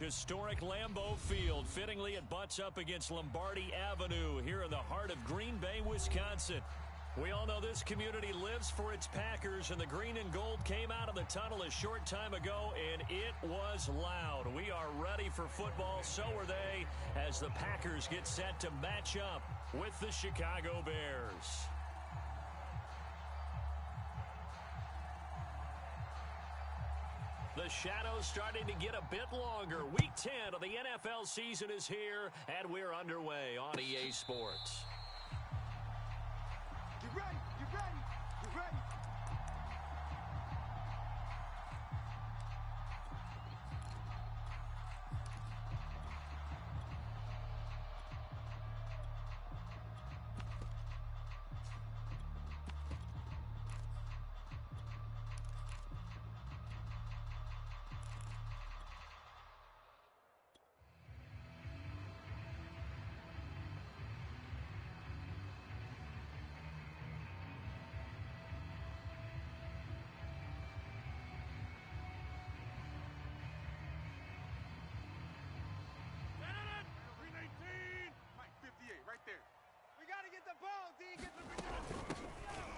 Historic Lambeau Field. Fittingly, it butts up against Lombardi Avenue here in the heart of Green Bay, Wisconsin. We all know this community lives for its Packers, and the green and gold came out of the tunnel a short time ago, and it was loud. We are ready for football, so are they, as the Packers get set to match up with the Chicago Bears. The shadows starting to get a bit longer. Week 10 of the NFL season is here, and we're underway on EA Sports. You ready? You ready? You ready?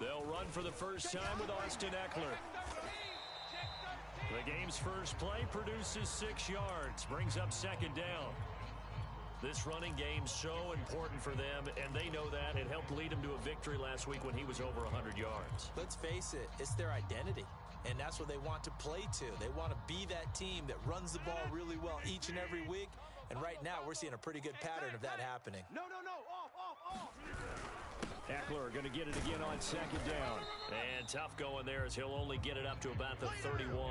They'll run for the first time with Austin Eckler. The game's first play produces 6 yards, brings up second down. This running game's so important for them, and they know that. It helped lead them to a victory last week when he was over 100 yards. Let's face it, it's their identity, and that's what they want to play to. They want to be that team that runs the ball really well each and every week, and right now we're seeing a pretty good pattern of that happening. No, off. Eckler going to get it again on second down. And tough going there as he'll only get it up to about the 31.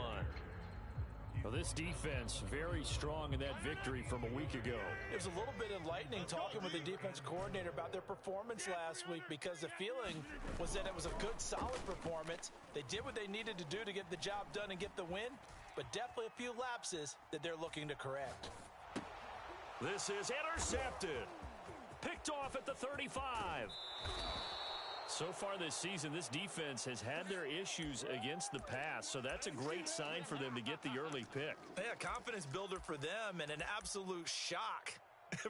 Well, this defense very strong in that victory from a week ago. It was a little bit enlightening talking with the defense coordinator about their performance last week, because the feeling was that it was a good, solid performance. They did what they needed to do to get the job done and get the win, but definitely a few lapses that they're looking to correct. This is intercepted. Picked off at the 35. So far this season, this defense has had their issues against the pass, so that's a great sign for them to get the early pick. Yeah, confidence builder for them, and an absolute shock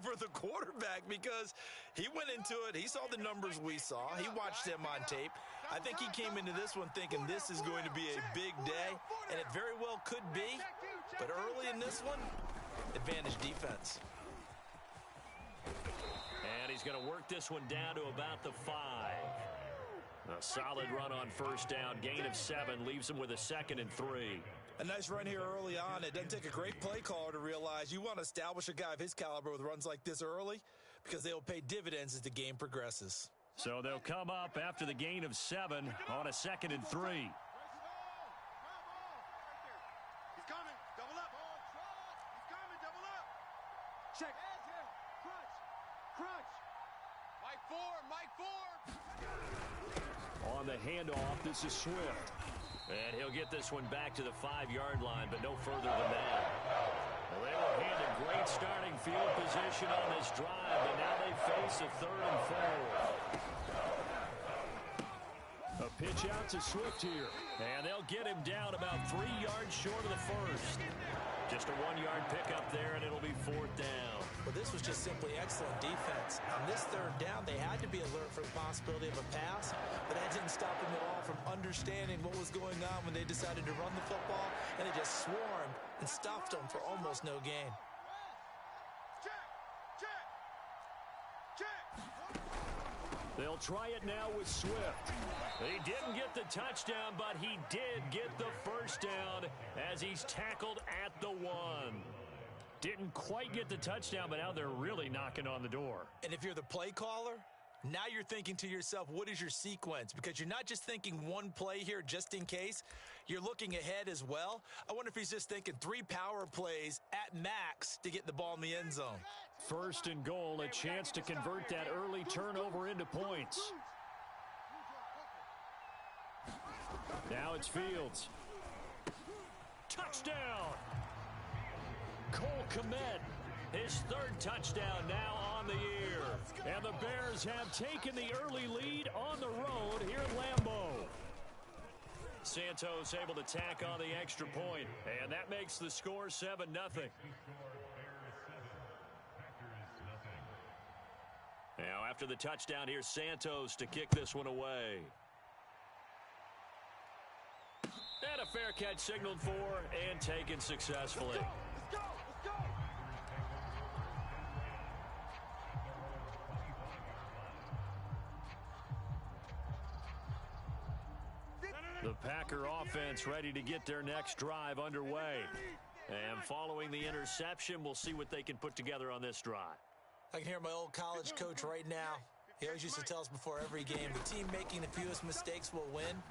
for the quarterback, because he went into it, he saw the numbers we saw, he watched them on tape. I think he came into this one thinking this is going to be a big day, and it very well could be, but early in this one, advantage defense. And he's going to work this one down to about the 5. A solid run on first down. Gain of 7 leaves him with a 2nd and 3. A nice run here early on. It doesn't take a great play caller to realize you want to establish a guy of his caliber with runs like this early, because they will pay dividends as the game progresses. So they'll come up after the gain of 7 on a 2nd and 3. He's coming. Double up. He's coming. Double up. Check. Crunch. Mike 4. On the handoff, this is Swift. And he'll get this one back to the 5-yard line, but no further than that. Well, they were handed great starting field position on this drive, but now they face a 3rd and 4. A pitch out to Swift here. And they'll get him down about 3 yards short of the first. Just a 1-yard pickup there, and it'll be 4th down. Well, this was just simply excellent defense. On this 3rd down, they had to be alert for the possibility of a pass, but that didn't stop them at all from understanding what was going on when they decided to run the football, and they just swarmed and stuffed them for almost no gain. They'll try it now with Swift. He didn't get the touchdown, but he did get the first down as he's tackled at the 1. Didn't quite get the touchdown, but now they're really knocking on the door. And if you're the play caller, now you're thinking to yourself, what is your sequence? Because you're not just thinking one play here just in case. You're looking ahead as well. I wonder if he's just thinking 3 power plays at max to get the ball in the end zone. 1st and goal, a chance to convert that early turnover into points. Now it's Fields. Touchdown! Cole Kmet, his 3rd touchdown now on the year. And the Bears have taken the early lead on the road here at Lambeau. Santos able to tack on the extra point, and that makes the score 7-0. After the touchdown, here's Santos to kick this one away. And a fair catch signaled for and taken successfully. Let's go! Let's go! The Packer offense ready to get their next drive underway. And following the interception, we'll see what they can put together on this drive. I can hear my old college coach right now. He always used to tell us before every game, the team making the fewest mistakes will win.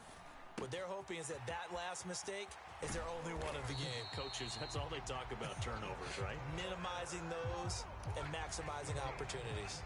What they're hoping is that last mistake is their only one of the game. Coaches, that's all they talk about, turnovers, right? Minimizing those and maximizing opportunities.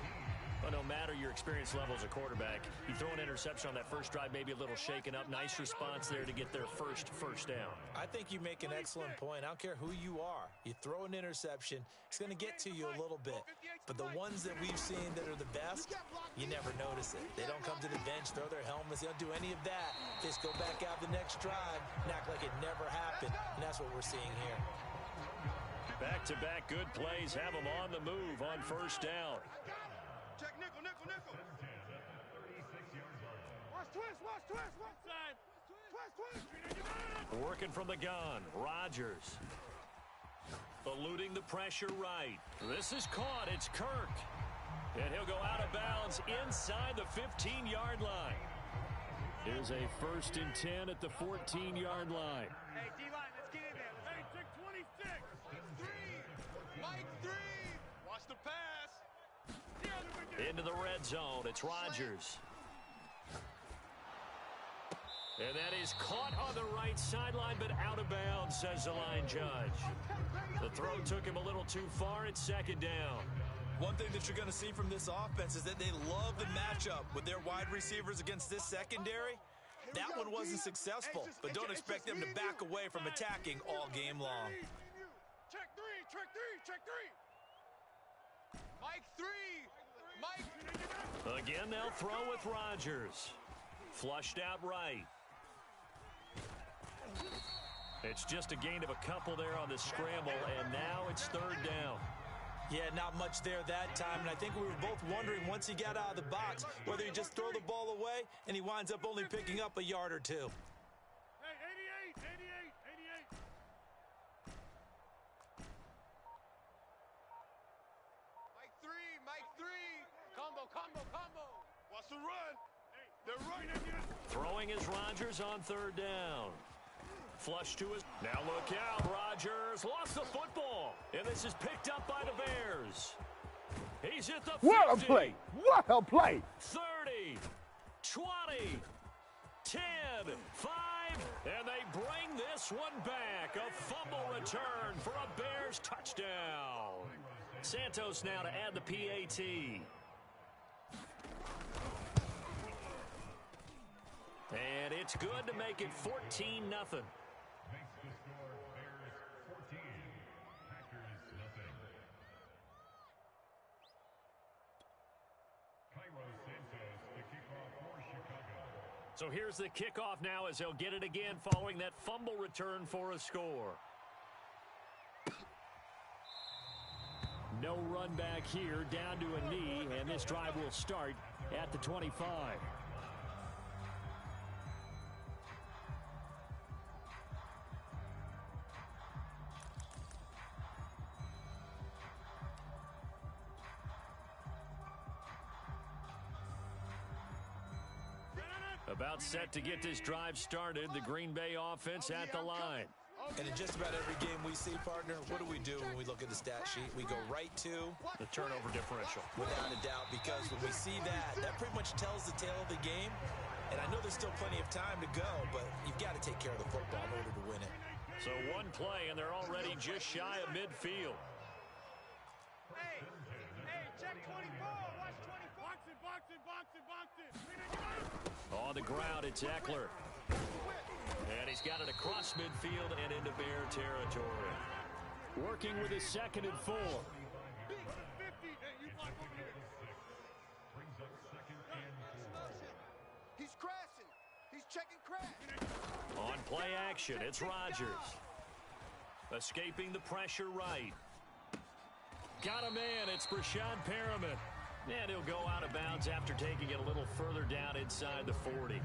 Well, no matter your experience level as a quarterback, you throw an interception on that first drive, maybe a little shaken up. Nice response there to get their first down. I think you make an excellent point. I don't care who you are. You throw an interception, it's going to get to you a little bit. But the ones that we've seen that are the best, you never notice it. They don't come to the bench, throw their helmets. They don't do any of that. They just go back out the next drive and act like it never happened. And that's what we're seeing here. Back-to-back good plays have them on the move on first down. Check nickel, nickel, nickel. Watch twist, watch twist, watch side. Twist, twist. Working from the gun, Rodgers. Eluding the pressure right. This is caught, it's Kirk. And he'll go out of bounds inside the 15-yard line. Here's a 1st and 10 at the 14-yard line. Hey, D-line, let's get in there. Hey, check 26. It's 3. Mike 3. Watch the pass. Into the red zone, it's Rodgers. And that is caught on the right sideline, but out of bounds, says the line judge. The throw took him a little too far. It's 2nd down. One thing that you're going to see from this offense is that they love the matchup with their wide receivers against this secondary. That one wasn't successful, but don't expect them to back away from attacking all game long. Check 3, check 3, check 3. Mike 3. Mike. Again, they'll throw with Rodgers. Flushed out right. It's just a gain of a couple there on the scramble, and now it's 3rd down. Yeah, not much there that time, and I think we were both wondering once he got out of the box whether he just throw the ball away and he winds up only picking up a yard or two. Hey, 88, 88, 88. Mike 3, Mike 3. Combo, combo, combo. Watch the run. They're running you. Throwing is Rodgers on 3rd down. Flush to his. Now look out. Rodgers lost the football. And this is picked up by the Bears. He's at the 50. What a play. What a play. 30, 20, 10, 5, and they bring this one back. A fumble return for a Bears touchdown. Santos now to add the PAT. And it's good to make it 14-0. So here's the kickoff now as they'll get it again following that fumble return for a score. No run back here, down to a knee, and this drive will start at the 25. About set to get this drive started, the Green Bay offense at the line. And in just about every game we see, partner, what do we do when we look at the stat sheet? We go right to the turnover differential. Without a doubt, because when we see that, that pretty much tells the tale of the game. And I know there's still plenty of time to go, but you've got to take care of the football in order to win it. So one play, and they're already just shy of midfield. Hey, check 24. Watch 24. Box it, box it, box it, box it. On the ground, it's Eckler. And he's got it across midfield and into Bear territory. Working with his 2nd and 4. He's crashing. He's checking crash. On play action, it's Rodgers. Escaping the pressure right. Got a man, it's Brashad Perriman. And he'll go out of bounds after taking it a little further down inside the 40.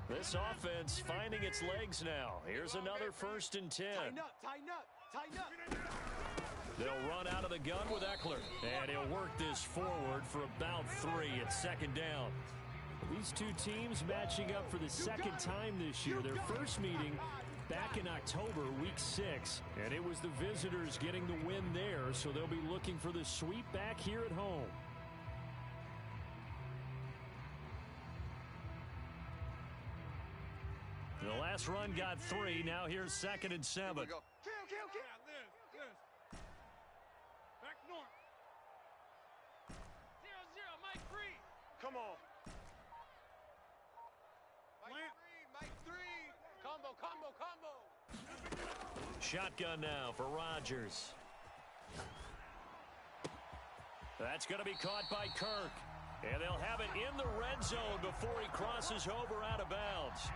This offense finding its legs now. Here's another 1st and 10. Tighten up, tighten up, tighten up. They'll run out of the gun with Eckler. And he'll work this forward for about 3 at 2nd down. These two teams matching up for the 2nd time this year. Their first meeting back in October, week 6. And it was the visitors getting the win there, so they'll be looking for the sweep back here at home. The last run got 3. Now here's 2nd and 7. Kill. Back north. 0-0, Mike 3. Come on. Mike 3. Combo. Shotgun now for Rodgers. That's going to be caught by Kirk. And they'll have it in the red zone before he crosses over out of bounds.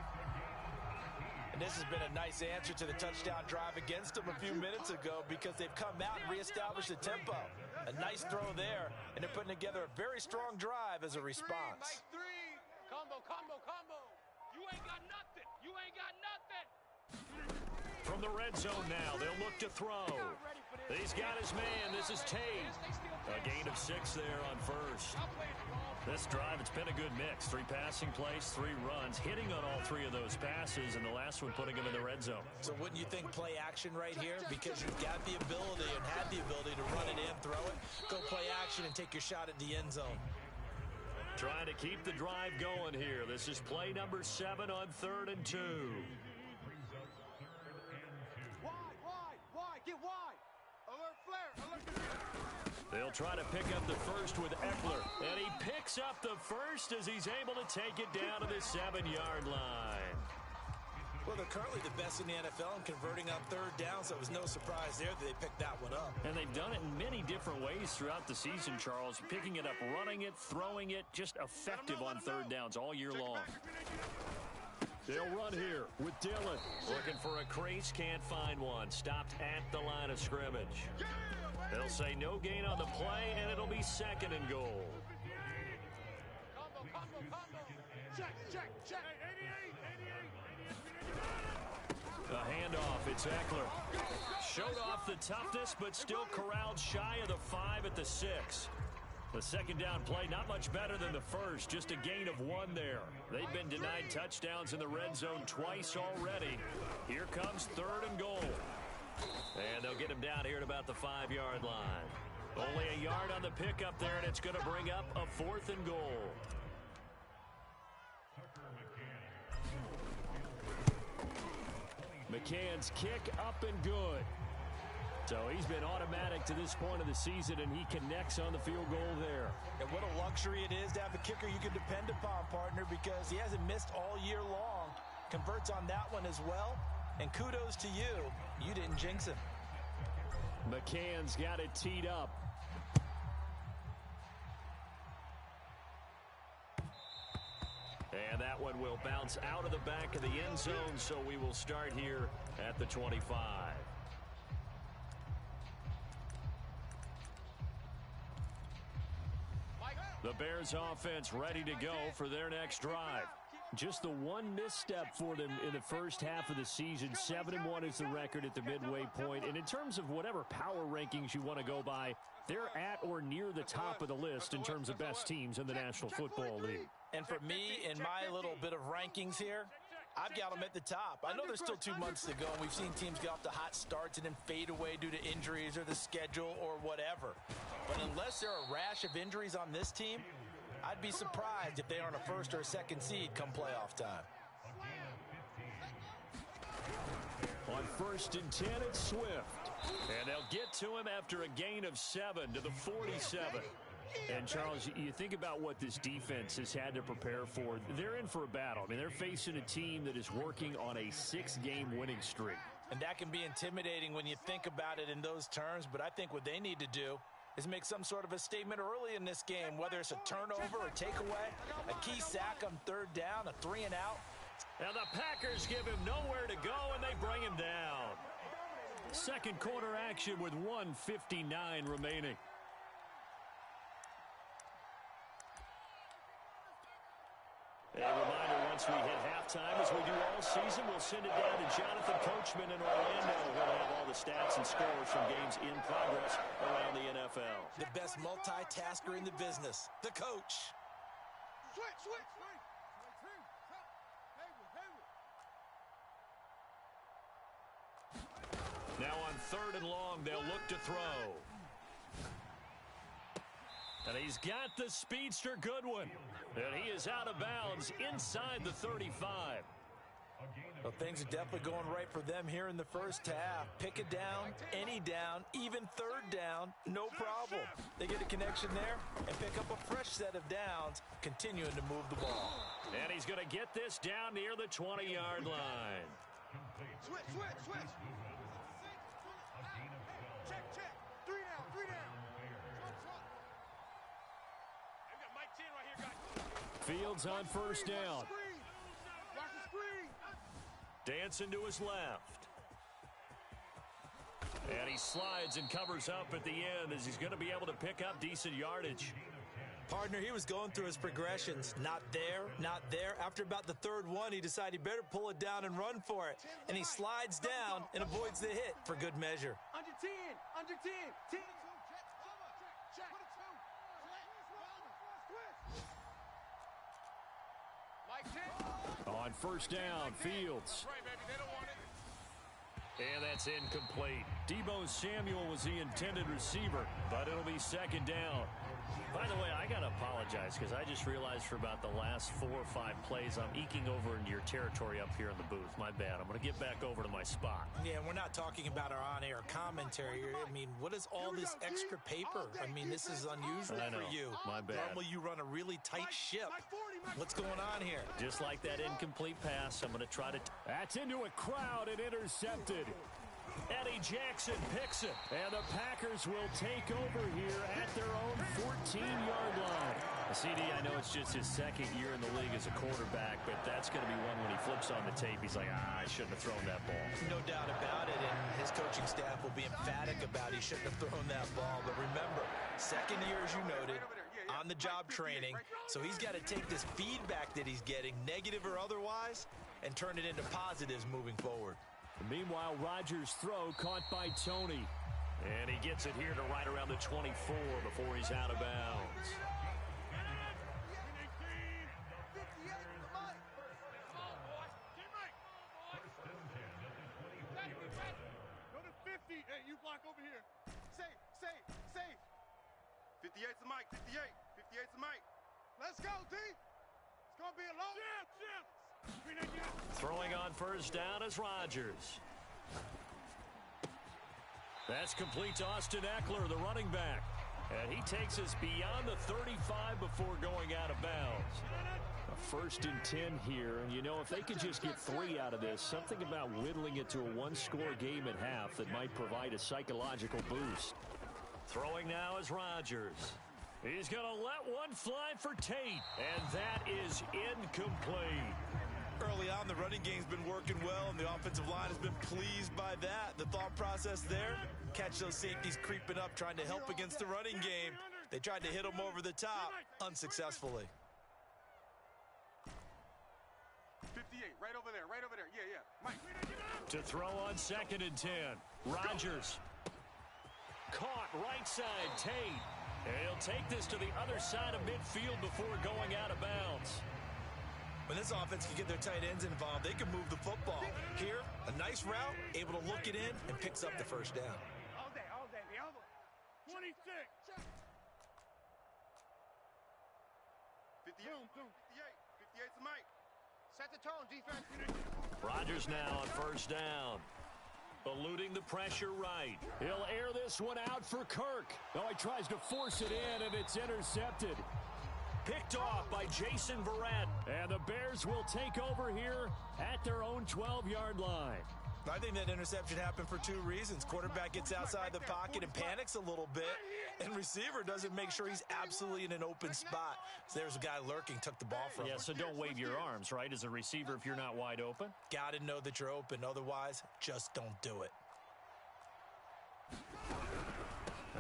And this has been a nice answer to the touchdown drive against them a few minutes ago because they've come out and reestablished the tempo. A nice throw there, and they're putting together a very strong drive as a response. Mike 3. Combo. You ain't got nothing. From the red zone now, they'll look to throw. He's got his man. This is Tate. A gain of 6 there on 1st. This drive, it's been a good mix. 3 passing plays, 3 runs, hitting on all 3 of those passes, and the last one putting him in the red zone. So wouldn't you think play action right here? Because you've got the ability and had the ability to run it in, throw it, go play action and take your shot at the end zone. Trying to keep the drive going here. This is play number 7 on 3rd and 2. Wide. Get wide. Alert flare. They'll try to pick up the first with Eckler. And he picks up the first as he's able to take it down to the 7-yard line. Well, they're currently the best in the NFL in converting on 3rd down, so it was no surprise there that they picked that one up. And they've done it in many different ways throughout the season, Charles. Picking it up, running it, throwing it, just effective on 3rd downs all year long. They'll run here with Dillon. Looking for a crease, can't find one. Stopped at the line of scrimmage. They'll say no gain on the play, and it'll be 2nd and goal. Combo. Check. The handoff, it's Eckler. Showed off the toughness, but still corralled shy of the 5 at the 6. The 2nd down play, not much better than the first, just a gain of 1 there. They've been denied touchdowns in the red zone twice already. Here comes 3rd and goal. And they'll get him down here at about the 5-yard line. Only a yard on the pickup there, and it's going to bring up a 4th and goal. McCann's kick up and good. So he's been automatic to this point of the season, and he connects on the field goal there. And what a luxury it is to have a kicker you can depend upon, partner, because he hasn't missed all year long. Converts on that one as well. And kudos to you. You didn't jinx him. McCann's got it teed up. And that one will bounce out of the back of the end zone, so we will start here at the 25. The Bears offense ready to go for their next drive. Just the one misstep for them in the first half of the season. 7-1 is the record at the midway point. And in terms of whatever power rankings you want to go by, they're at or near the top of the list in terms of best teams in the National Football League. And for me, in my little bit of rankings here, I've got them at the top. I know there's still 2 months to go, and we've seen teams get off to hot starts and then fade away due to injuries or the schedule or whatever. But unless there are a rash of injuries on this team, I'd be surprised if they aren't a 1st or a 2nd seed come playoff time. On 1st and 10, it's Swift. And they'll get to him after a gain of 7 to the 47. And, Charles, you think about what this defense has had to prepare for. They're in for a battle. I mean, they're facing a team that is working on a 6-game winning streak. And that can be intimidating when you think about it in those terms, but I think what they need to do is make some sort of a statement early in this game, whether it's a turnover or takeaway, a key sack on 3rd down, a 3 and out. Now the Packers give him nowhere to go, and they bring him down. Second quarter action with 1:59 remaining. A reminder, once we hit halftime, as we do all season, we'll send it down to Jonathan Coachman in Orlando. He'll have all the stats and scores from games in progress around the NFL. The best multitasker in the business, the coach. Switch. Now on 3rd and long, they'll look to throw. And he's got the speedster Goodwin. And he is out of bounds inside the 35. Well, things are definitely going right for them here in the first half. Pick it down, any down, even 3rd down, no problem. They get a connection there and pick up a fresh set of downs, continuing to move the ball. And he's going to get this down near the 20-yard line. Switch. Check. 3 down. We got Mike 10 right here, guys. Fields on 1st down. Watch the screen. Dancing to his left. And he slides and covers up at the end as he's going to be able to pick up decent yardage. Partner, he was going through his progressions. Not there. After about the 3rd one, he decided he better pull it down and run for it. And he slides down and avoids the hit for good measure. Under 10. 10. Mike 10. On 1st down, Fields. Right, baby. They don't want it. And that's incomplete. Deebo Samuel was the intended receiver, but it'll be 2nd down. By the way, I got to apologize because I just realized for about the last 4 or 5 plays, I'm eking over into your territory up here in the booth. My bad. I'm going to get back over to my spot. Yeah, we're not talking about our on-air commentary. I mean, what is all this extra paper? I mean, this is unusual I know. for you. My bad. Normally, you run a really tight ship. What's going on here? Just like that incomplete pass, I'm going to try to... That's into a crowd and intercepted. Eddie Jackson picks it, and the Packers will take over here at their own 14-yard line. CD, I know it's just his 2nd year in the league as a quarterback, but that's going to be one when he flips on the tape. He's like, I shouldn't have thrown that ball. No doubt about it, and his coaching staff will be emphatic about he shouldn't have thrown that ball. But remember, 2nd year, as you noted, on-the-job training, so he's got to take this feedback that he's getting, negative or otherwise, and turn it into positives moving forward. Meanwhile, Rodgers' throw caught by Tony. And he gets it here to right around the 24 before he's out of bounds. Go to 50. Hey, you block over here. Safe. 58's the mic. 58's the mic. Let's go, D. It's going to be a long... Jim. Throwing on 1st down is Rodgers. That's complete to Austin Eckler, the running back. And he takes us beyond the 35 before going out of bounds. A 1st and 10 here, and you know, if they could just get 3 out of this, something about whittling it to a 1-score game at half that might provide a psychological boost. Throwing now is Rodgers. He's going to let one fly for Tate, and that is incomplete. Early on, the running game's been working well, and the offensive line has been pleased by that. The thought process there, catch those safeties creeping up, trying to help against the running game. They tried to hit them over the top, unsuccessfully. 58, right over there. Yeah. Mike. To throw on 2nd and 10. Rodgers. Caught right side, Tate. And he'll take this to the other side of midfield before going out of bounds. When this offense can get their tight ends involved, they can move the football. Here, a nice route, able to look it in, and picks up the 1st down. All day. 26. 58. 58's the mic. Set the tone, defense. Rodgers now on 1st down. Eluding the pressure right. He'll air this one out for Kirk. Oh, he tries to force it in, and it's intercepted. Picked off by Jason Verrett. And the Bears will take over here at their own 12-yard line. I think that interception happened for 2 reasons. Quarterback gets outside the pocket and panics a little bit, and receiver doesn't make sure he's absolutely in an open spot. So there's a guy lurking, took the ball from him. Yeah, so don't wave your arms, right, as a receiver if you're not wide open? Got to know that you're open. Otherwise, just don't do it.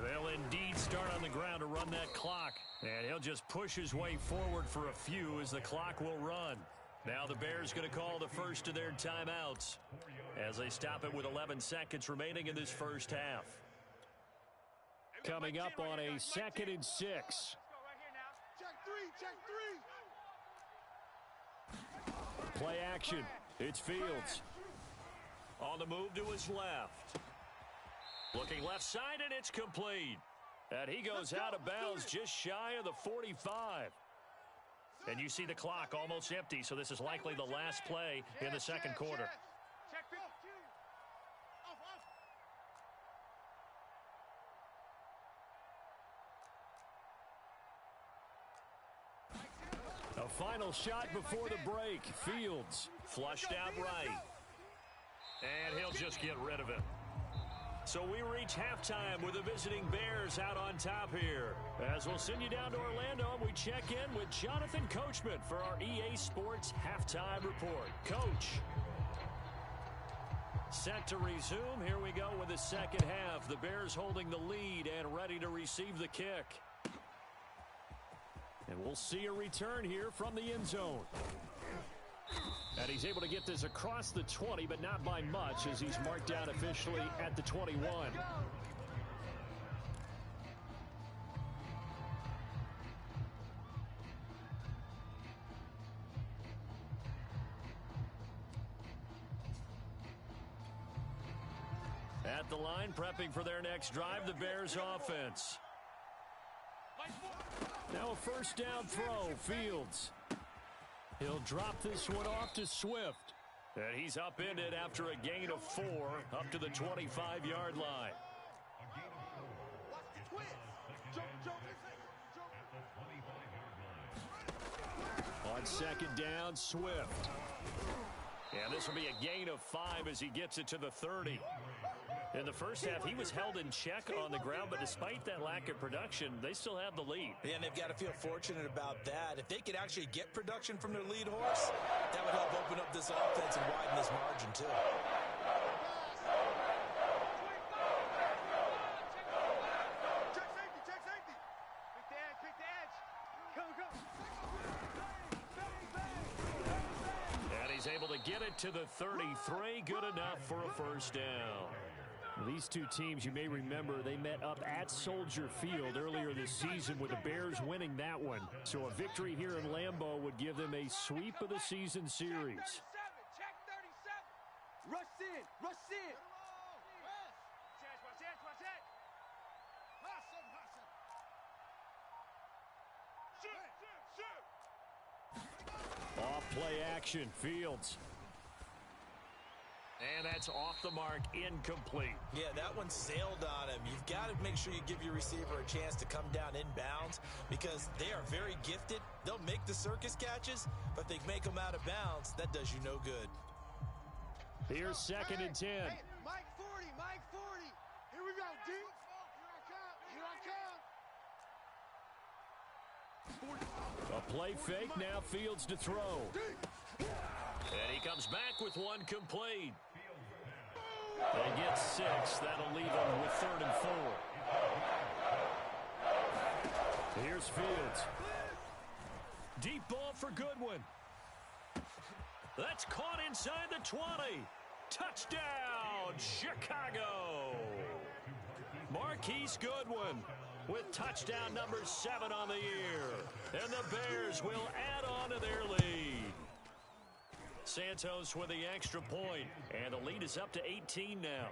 They'll indeed start on the ground to run that clock. And he'll just push his way forward for a few as the clock will run. Now the Bears going to call the first of their timeouts as they stop it with 11 seconds remaining in this first half. Coming up on a 2nd and 6. Check three. Play action. It's Fields. On the move to his left. Looking left side, and it's complete. And he goes out of bounds just shy of the 45. And you see the clock almost empty, so this is likely the last play in the second quarter. A final shot before the break. Fields flushed out right. And he'll just get rid of it. So we reach halftime with the visiting Bears out on top here. As we'll send you down to Orlando, and we check in with Jonathan Coachman for our EA Sports Halftime Report. Coach. Set to resume. Here we go with the second half. The Bears holding the lead and ready to receive the kick. And we'll see a return here from the end zone. And he's able to get this across the 20, but not by much as he's marked down officially at the 21. At the line, prepping for their next drive, the Bears offense. Now a first down throw, Fields. He'll drop this one off to Swift. And he's upended after a gain of 4 up to the 25-yard line. On second down, Swift. And this will be a gain of 5 as he gets it to the 30. In the first half, he was held in check on the ground, but despite that lack of production, they still have the lead. Yeah, and they've got to feel fortunate about that. If they could actually get production from their lead horse, that would help open up this offense and widen this margin, too. Check safety. Pick the edge. Go. And he's able to get it to the 33. Good enough for a first down. These two teams, you may remember, they met up at Soldier Field earlier this season with the Bears winning that one. So a victory here in Lambeau would give them a sweep of the season series. Check 37. Rush in. Watch it. Shoot. Off play action, Fields. And that's off the mark, incomplete. Yeah, that one sailed on him. You've got to make sure you give your receiver a chance to come down inbounds because they are very gifted. They'll make the circus catches, but if they make them out of bounds, that does you no good. Here's 2nd and 10. Hey, Mike 40. Here we go, D. Here I come. A play fake, now Fields to throw. And he comes back with one complete. They get 6. That'll leave him with 3rd and 4. Here's Fields. Deep ball for Goodwin. That's caught inside the 20. Touchdown, Chicago. Marquise Goodwin with touchdown number 7 on the year. And the Bears will add on to their lead. Santos with the extra point, and the lead is up to 18 now.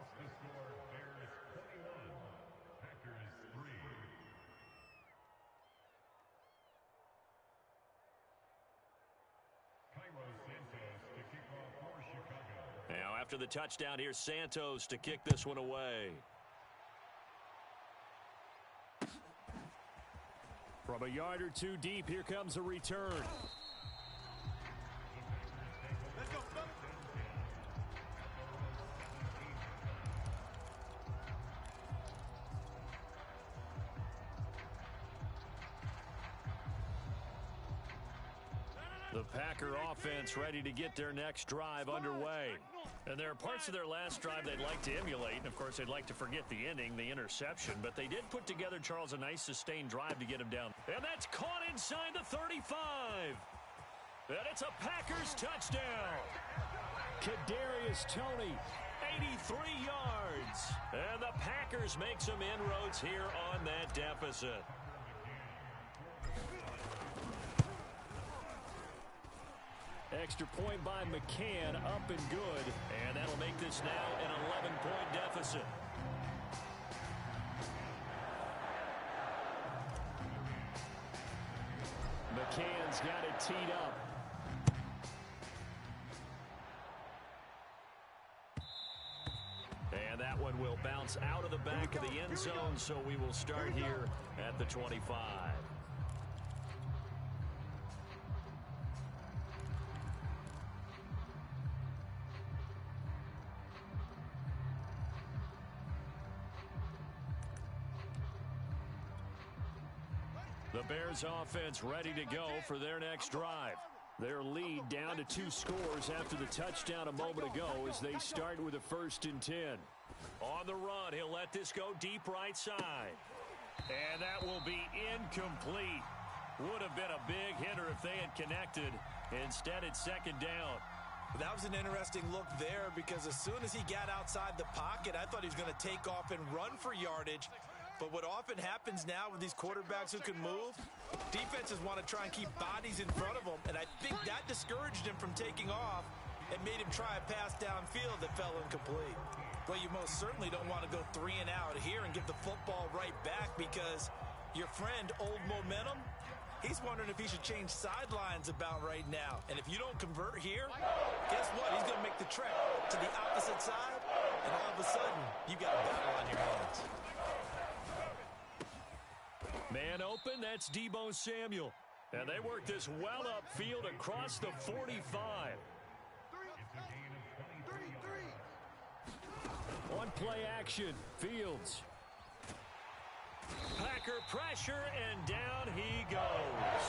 Now after the touchdown, here's Santos to kick this one away. From a yard or two deep, here comes a return. The Packer offense ready to get their next drive underway. And there are parts of their last drive they'd like to emulate. And, of course, they'd like to forget the ending, the interception. But they did put together, Charles, a nice sustained drive to get him down. And that's caught inside the 35. And it's a Packers touchdown. Kadarius Toney, 83 yards. And the Packers make some inroads here on that deficit. Extra point by McCann, up and good. And that'll make this now an 11-point deficit. McCann's got it teed up. And that one will bounce out of the back of the end zone, so we will start here at the 25. The Bears offense ready to go for their next drive. Their lead down to 2 scores after the touchdown a moment ago as they start with a 1st and 10. On the run, he'll let this go deep right side. And that will be incomplete. Would have been a big hitter if they had connected. Instead, it's 2nd down. That was an interesting look there because as soon as he got outside the pocket, I thought he was going to take off and run for yardage. But what often happens now with these quarterbacks who can move, defenses want to try and keep bodies in front of them, and I think that discouraged him from taking off and made him try a pass downfield that fell incomplete. Well, you most certainly don't want to go 3 and out here and give the football right back because your friend, Old Momentum, he's wondering if he should change sidelines about right now. And if you don't convert here, guess what? He's going to make the trek to the opposite side, and all of a sudden, you got a battle on your hands. Man open, that's Deebo Samuel. And they work this well upfield across the 45. On play action, Fields. Packer pressure, and down he goes.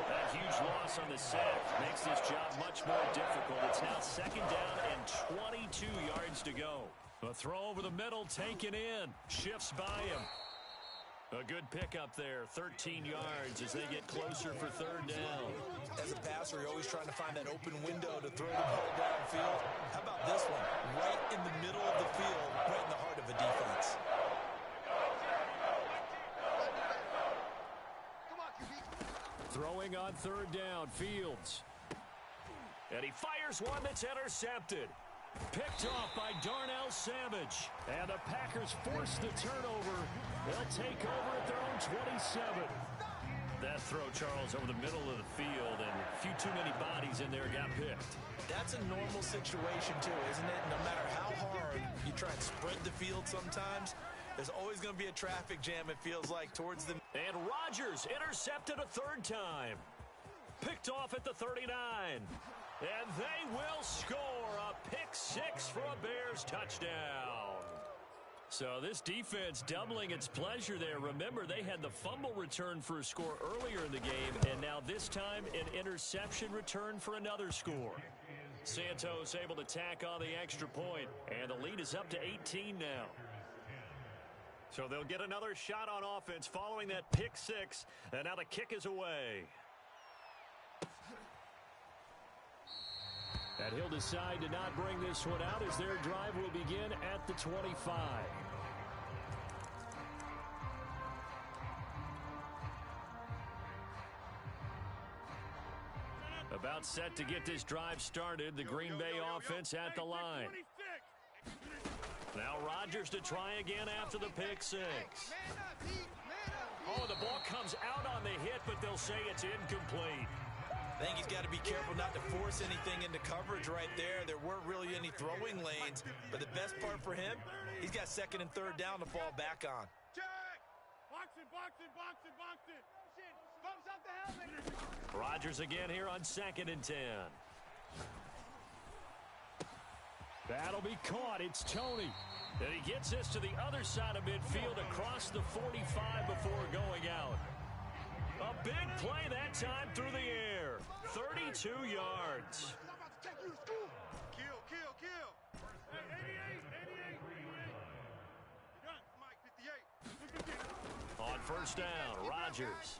That huge loss on the sack makes this job much more difficult. It's now 2nd down and 22 yards to go. A throw over the middle, taken in. Shifts by him. A good pickup there, 13 yards as they get closer for 3rd down. As a passer, you're always trying to find that open window to throw the ball downfield. How about this one? Right in the middle of the field, right in the heart of a defense. Throwing on 3rd down, Fields. And he fires one that's intercepted. Picked off by Darnell Savage. And the Packers force the turnover. They'll take over at their own 27. That throw, Charles, over the middle of the field, and a few too many bodies in there got picked. That's a normal situation, too, isn't it? No matter how hard you try and spread the field sometimes, there's always going to be a traffic jam, it feels like, towards the... And Rodgers intercepted a 3rd time. Picked off at the 39. And they will score a pick-6 for a Bears touchdown. So this defense doubling its pleasure there. Remember, they had the fumble return for a score earlier in the game, and now this time an interception return for another score. Santos able to tack on the extra point, and the lead is up to 18 now. So they'll get another shot on offense following that pick-6, and now the kick is away. And he'll decide to not bring this one out as their drive will begin at the 25. About set to get this drive started. The Green Bay offense at the line. Now Rodgers to try again after the pick-6. Oh, the ball comes out on the hit, but they'll say it's incomplete. I think he's got to be careful not to force anything into coverage right there. There weren't really any throwing lanes, but the best part for him, he's got 2nd and 3rd down to fall back on. Rodgers again here on 2nd and 10. That'll be caught. It's Toney. And he gets this to the other side of midfield across the 45 before going out. A big play that time through the air. 32 yards. I'm about to take you to school. Kill, kill, kill. Hey, 88, 88, 88. You got it. Mike, 58. On first down, Rodgers.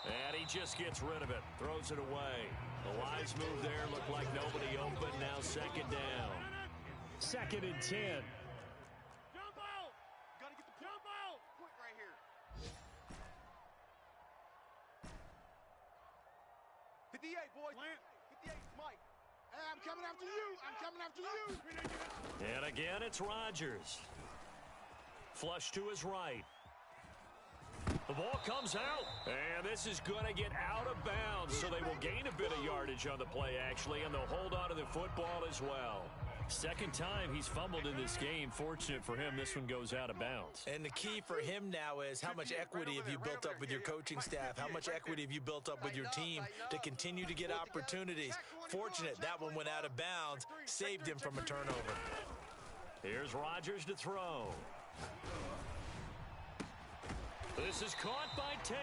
And he just gets rid of it, throws it away. The wise move there, looked like nobody open. Now second down. 2nd and 10. Jump out. Gotta get the jump out. Quick right here. 58, boys. 58, Mike. Hey, I'm coming after you. I'm coming after you. And again, it's Rodgers. Flush to his right. The ball comes out, and this is going to get out of bounds, so they will gain a bit of yardage on the play, actually, and they'll hold on to the football as well. Second time he's fumbled in this game. Fortunate for him, this one goes out of bounds. And the key for him now is how much equity have you built up with your coaching staff? How much equity have you built up with your team to continue to get opportunities? Fortunate that one went out of bounds, saved him from a turnover. Here's Rodgers to throw. This is caught by Tate.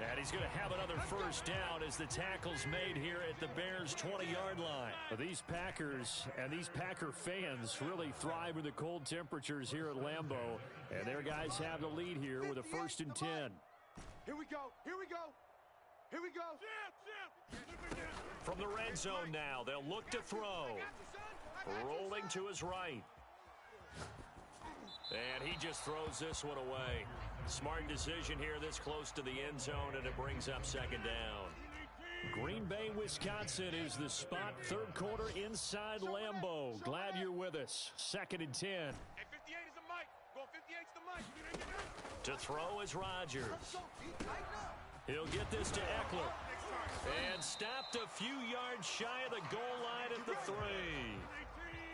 And he's going to have another first down as the tackle's made here at the Bears' 20-yard line. But these Packers and these Packer fans really thrive in the cold temperatures here at Lambeau. And their guys have the lead here with a 1st and 10. Here we go. Here we go. Here we go. From the red zone now, they'll look to throw. Rolling to his right. And he just throws this one away. Smart decision here this close to the end zone, and it brings up second down. Green Bay, Wisconsin is the spot. Third quarter inside Lambeau. Glad you're with us. 2nd and 10. Hey, 58 is the mic. Go 58's the mic. To throw is Rodgers. He'll get this to Eckler. And stopped a few yards shy of the goal line at the 3.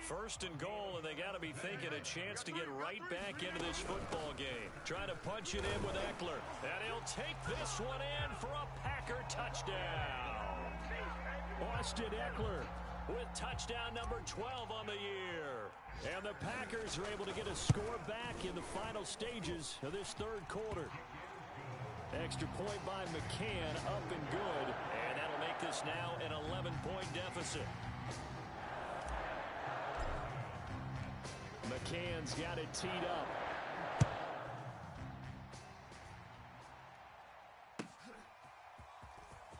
1st and goal, and they got to be thinking a chance to get right back into this football game. Trying to punch it in with Eckler. And he'll take this one in for a Packer touchdown. Austin Eckler with touchdown number 12 on the year. And the Packers are able to get a score back in the final stages of this third quarter. Extra point by McCann, up and good. And that'll make this now an 11-point deficit. McCann's got it teed up.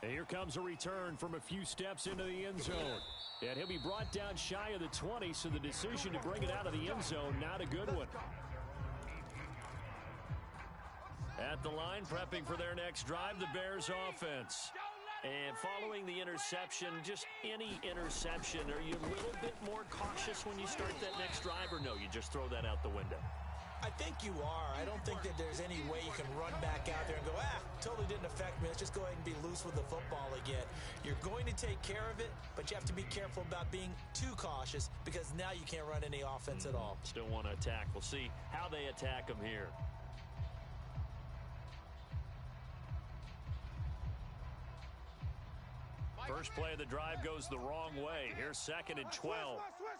And here comes a return from a few steps into the end zone. And he'll be brought down shy of the 20, so the decision to bring it out of the end zone, not a good one. At the line, prepping for their next drive, the Bears offense. And following the interception, just any interception, are you a little bit more cautious when you start that next drive, or no, you just throw that out the window? I think you are. I don't think that there's any way you can run back out there and go, totally didn't affect me. Let's just go ahead and be loose with the football again. You're going to take care of it, but you have to be careful about being too cautious because now you can't run any offense at all. Still want to attack. We'll see how they attack them here. First play of the drive goes the wrong way. Here's 2nd and 12. Switch.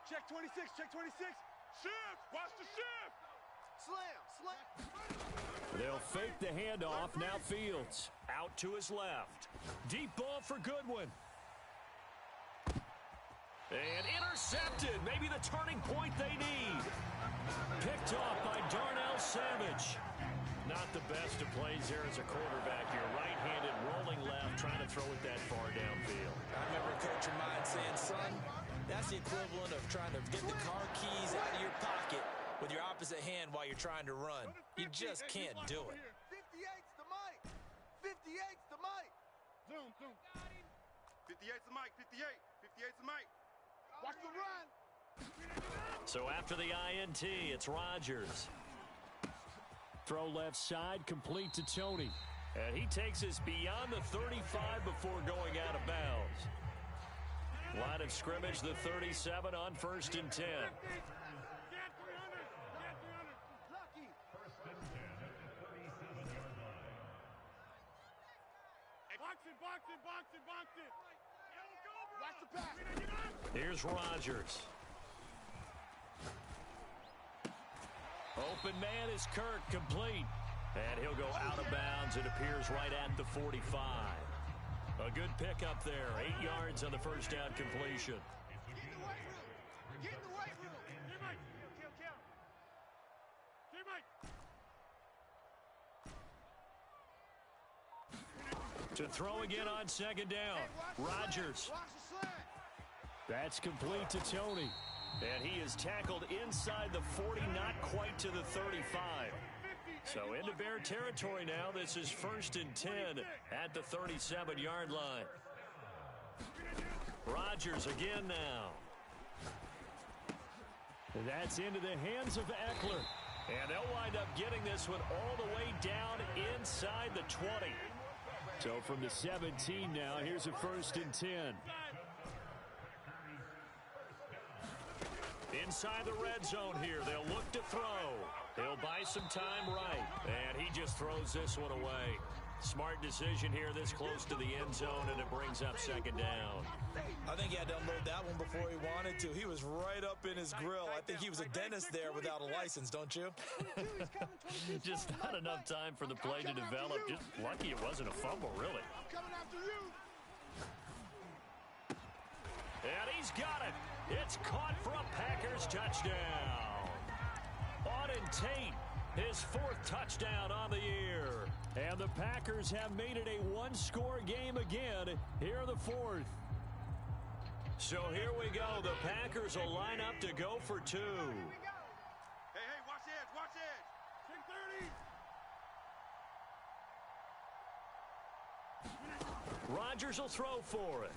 Check 26, check 26. Shift, watch the shift. Slam. They'll fake the handoff. Now Fields out to his left. Deep ball for Goodwin. And intercepted. Maybe the turning point they need. Picked off by Darnell Savage. Not the best of plays there as a quarterback. You're right-handed, rolling left, trying to throw it that far downfield. I remember a coach of mine saying, son, that's the equivalent of trying to get the car keys out of your pocket with your opposite hand while you're trying to run. You just can't do it. 58's the mic. 58's the mic. Zoom. 58's the mic. 58. 58's the mic. Watch the run. So after the INT, it's Rodgers. Throw left side, complete to Tony. And he takes us beyond the 35 before going out of bounds. Line of scrimmage, the 37 on 1st and 10. Box it. Watch the pass. Here's Rodgers. Open man is Kirk, complete. And he'll go out of bounds downs, it appears, right at the 45. A good pickup there. 8 yards on the first down completion. Get in the weight room. To throw again on second down. Rodgers. That's complete to Tony. And he is tackled inside the 40, not quite to the 35. So into Bear territory now. This is 1st and 10 at the 37-yard line. Rodgers again now. That's into the hands of Eckler. And they'll wind up getting this one all the way down inside the 20. So from the 17 now, here's a 1st and 10. Inside the red zone here, they'll look to throw. He'll buy some time right. And he just throws this one away. Smart decision here this close to the end zone, and it brings up second down. I think he had to unload that one before he wanted to. He was right up in his grill. I think he was a dentist there without a license, don't you? Just not enough time for the play to develop. Just lucky it wasn't a fumble, really. I'm coming after you. And he's got it. It's caught for a Packers touchdown. Auden Tate, his 4th touchdown on the year. And the Packers have made it a one-score game again here in the 4th. So here we go. The Packers will line up to go for 2. Hey, watch the edge, watch the edge. 30. Rodgers will throw for it.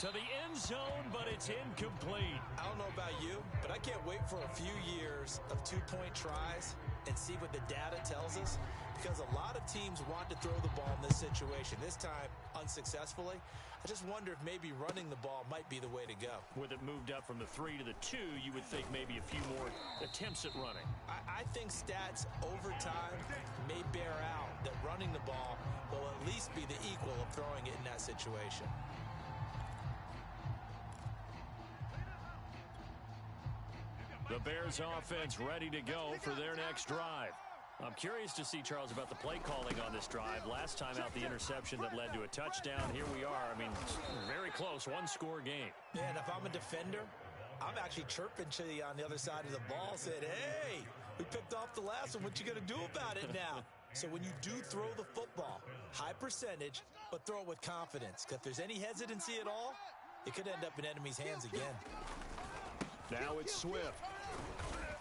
To the end zone, but it's incomplete. I don't know about you, but I can't wait for a few years of 2-point tries and see what the data tells us, because a lot of teams want to throw the ball in this situation. This time, unsuccessfully. I just wonder if maybe running the ball might be the way to go. With it moved up from the 3 to the 2, you would think maybe a few more attempts at running. I think stats over time may bear out that running the ball will at least be the equal of throwing it in that situation. The Bears offense ready to go for their next drive. I'm curious to see, Charles, about the play calling on this drive. Last time out, the interception that led to a touchdown. Here we are. I mean, very close, one-score game. Yeah, and if I'm a defender, I'm actually chirping to you on the other side of the ball, saying, hey, we picked off the last one. What you going to do about it now? So when you do throw the football, high percentage, but throw it with confidence. Because if there's any hesitancy at all, it could end up in enemy's hands again. Now it's Swift.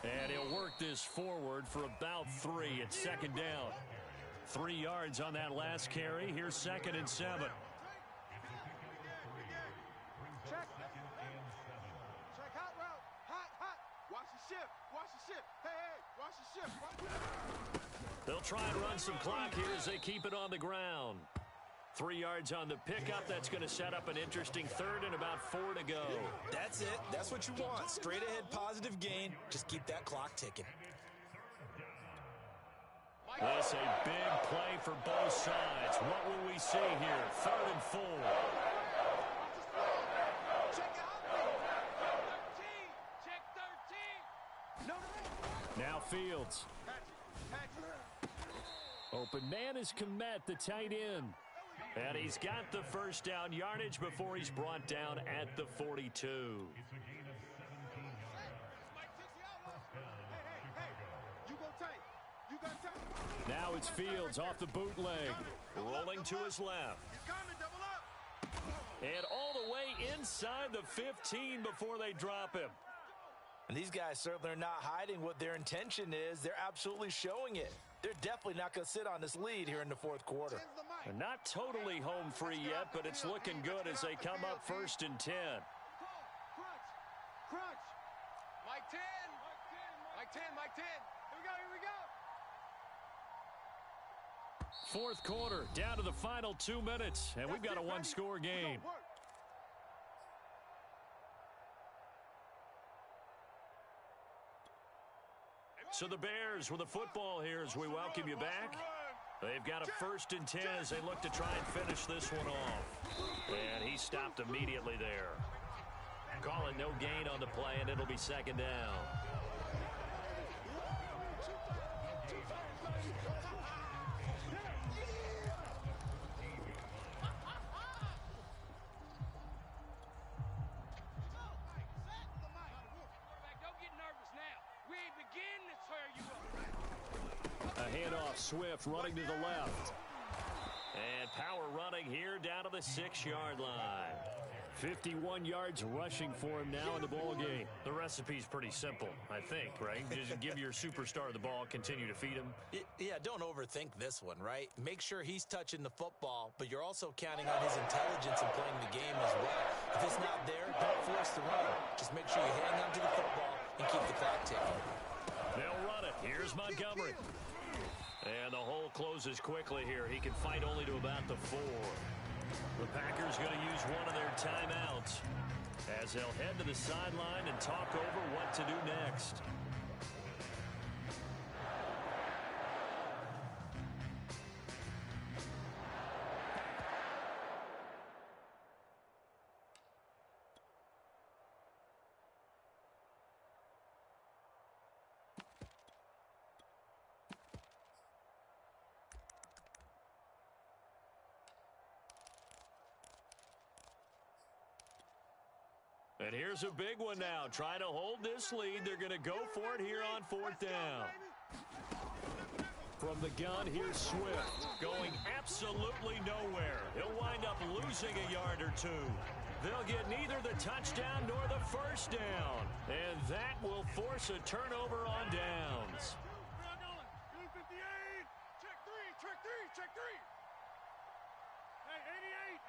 And he'll work this forward for about 3. It's second down. 3 yards on that last carry. Here's 2nd and 7. Check hot route. Hot. Watch the shift. Hey, watch the shift. They'll try and run some clock here as they keep it on the ground. 3 yards on the pickup. That's going to set up an interesting 3rd and about 4 to go. That's it. That's what you want. Straight ahead positive gain. Just keep that clock ticking. This a big play for both sides. What will we see here? 3rd and 4. Check out. 13. Now Fields. Open man is Kmet, the tight end. And he's got the first down yardage before he's brought down at the 42. Now it's Fields off the bootleg. Rolling to his left. And all the way inside the 15 before they drop him. And these guys certainly are not hiding what their intention is. They're absolutely showing it. They're definitely not going to sit on this lead here in the 4th quarter. Not totally home free yet, but it's looking good as they come up 1st and 10. Crunch. Mike 10. Mike 10. Here we go. 4th quarter, down to the final 2 minutes, and we've got a one-score game. So the Bears with the football here as we welcome you back. They've got a 1st and 10 as they look to try and finish this one off. And he stopped immediately there. Call it no gain on the play, and it'll be 2nd down. handoff. Swift running to the left. And power running here down to the 6-yard line. 51 yards rushing for him now in the ball game. The recipe's pretty simple, I think, right? Just give your superstar the ball, continue to feed him. Yeah, don't overthink this one, right? Make sure he's touching the football, but you're also counting on his intelligence in playing the game as well. If it's not there, don't force the run. Just make sure you hang on to the football and keep the clock ticking. They'll run it. Here's Montgomery. And the hole closes quickly here. He can fight only to about the 4. The Packers going to use one of their timeouts as they'll head to the sideline and talk over what to do next. And here's a big one now. Trying to hold this lead. They're going to go for it here on 4th down. From the gun, here's Swift. Going absolutely nowhere. He'll wind up losing a yard or 2. They'll get neither the touchdown nor the first down. And that will force a turnover on downs. Check three. Hey, 88.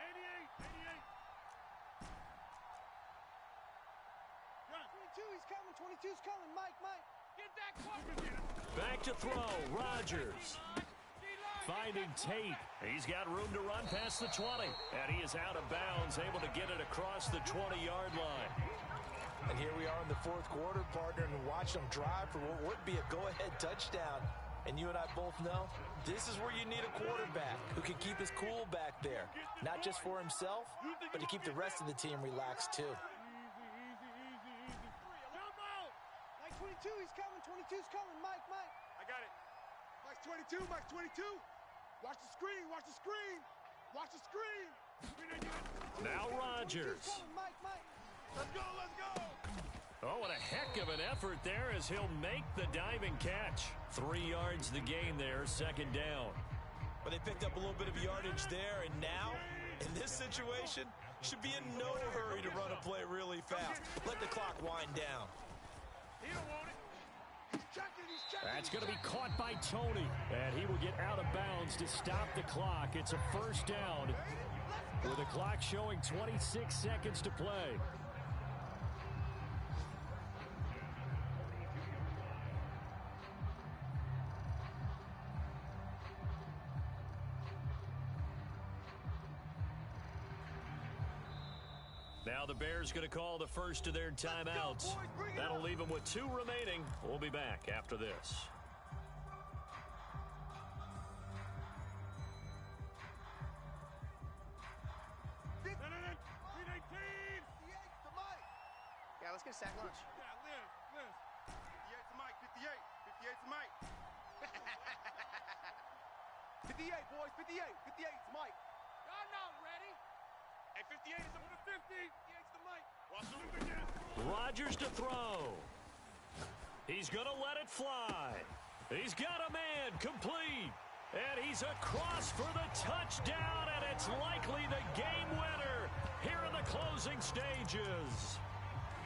22's coming. 22's coming. Mike. Get that quarterback. Back to throw. Rodgers. Finding Tate. He's got room to run past the 20. And he is out of bounds, able to get it across the 20-yard line. And here we are in the 4th quarter, partner, and watch them drive for what would be a go-ahead touchdown. And you and I both know this is where you need a quarterback who can keep his cool back there. Not just for himself, but to keep the rest of the team relaxed too. Mike 22, he's coming. 22's coming. Mike. I got it. Mike's 22. Watch the screen. Now Rodgers. Mike. Let's go. Oh, what a heck of an effort there as he'll make the diving catch. 3 yards the gain there, 2nd down. But they picked up a little bit of yardage there, and now, in this situation, should be in no hurry to run a play really fast. Let the clock wind down. He don't want it. He's checking. That's going to be caught by Tony. And he will get out of bounds to stop the clock. It's a 1st down with the clock showing 26 seconds to play. Now the Bears going to call the first of their timeouts. That'll leave them with 2 remaining. We'll be back after this. Yeah, let's get a sack lunch. Yeah, Liz. 58 to Mike. 58 to Mike. 58, boys. 58 to Mike. Y'all not ready. Hey, 58 is over 50. 58's the Mike. Watch him again. Rodgers to throw. He's going to let it fly. He's got a man complete. And he's across for the touchdown, and it's likely the game winner here in the closing stages.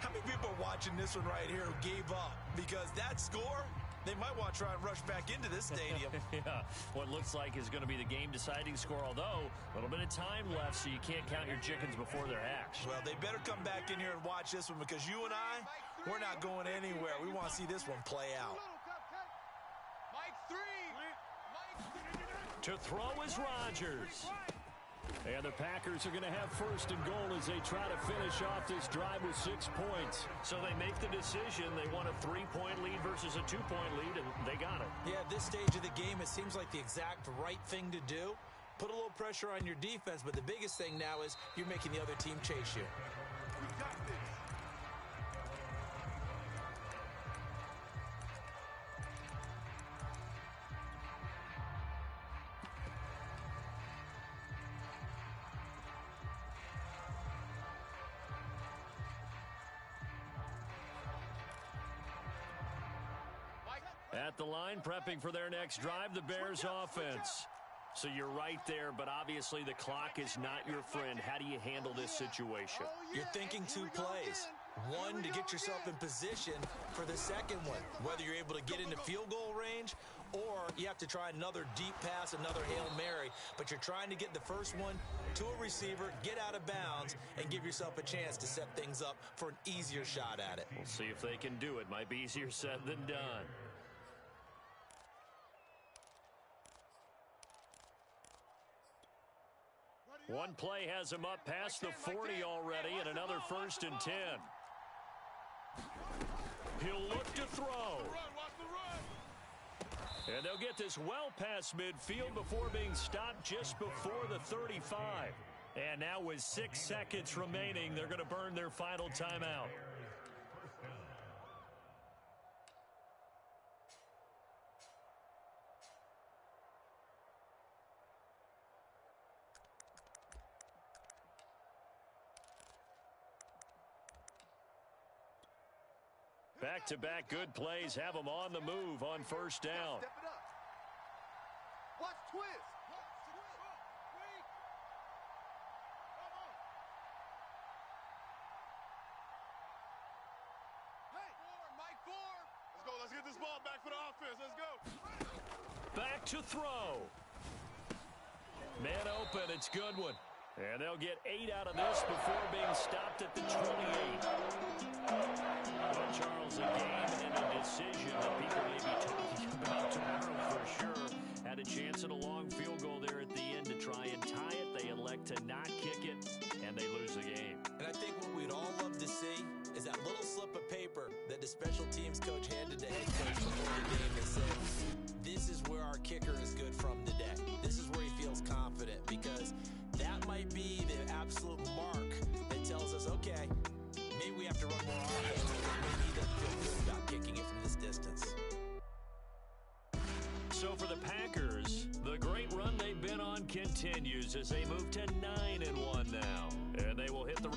How many people are watching this one right here who gave up? Because that score, they might want to try and rush back into this stadium. Yeah, what looks like is going to be the game-deciding score, although a little bit of time left, so you can't count your chickens before they're hatched. Well, they better come back in here and watch this one because you and I, we're not going anywhere. We want to see this one play out. Mike 3. To throw is Rodgers. And the Packers are going to have 1st and goal as they try to finish off this drive with 6 points. So they make the decision. They want a 3-point lead versus a 2-point lead, and they got it. Yeah, at this stage of the game, it seems like the exact right thing to do. Put a little pressure on your defense, but the biggest thing now is you're making the other team chase you. We got this. At the line, prepping for their next drive, the Bears offense. So you're right there, but obviously the clock is not your friend. How do you handle this situation? You're thinking two plays. One, to get yourself in position for the second one, whether you're able to get into field goal range or you have to try another deep pass, another Hail Mary, but you're trying to get the first one to a receiver, get out of bounds, and give yourself a chance to set things up for an easier shot at it. We'll see if they can do it. Might be easier said than done. One play has him up past the 40 already, and another 1st and 10. He'll look to throw. And they'll get this well past midfield before being stopped just before the 35. And now with 6 seconds remaining, they're going to burn their final timeout. Back-to-back good plays have them on the move on 1st down. Step it up. Watch twist. Let's go. Let's get this ball back for the offense. Let's go. Back to throw. Man open. It's Goodwin. And they'll get 8 out of this before being stopped at the 28. Well, Charles, a game and a decision that people may be talking about tomorrow for sure. Had a chance at a long field goal there at the end to try and tie it. They elect to not kick it, and they lose the game. And I think what we'd all love to see is that little slip of paper that the special teams coach handed to head coach before the game that said, this is where our kicker is good from today. This is where he feels confident, because that might be the absolute mark that tells us, okay, maybe we have to run more offense. Maybe he doesn't feel good about kicking it from this distance. So for the Packers, the great run they've been on continues as they move to 9-1 now. And they will hit the...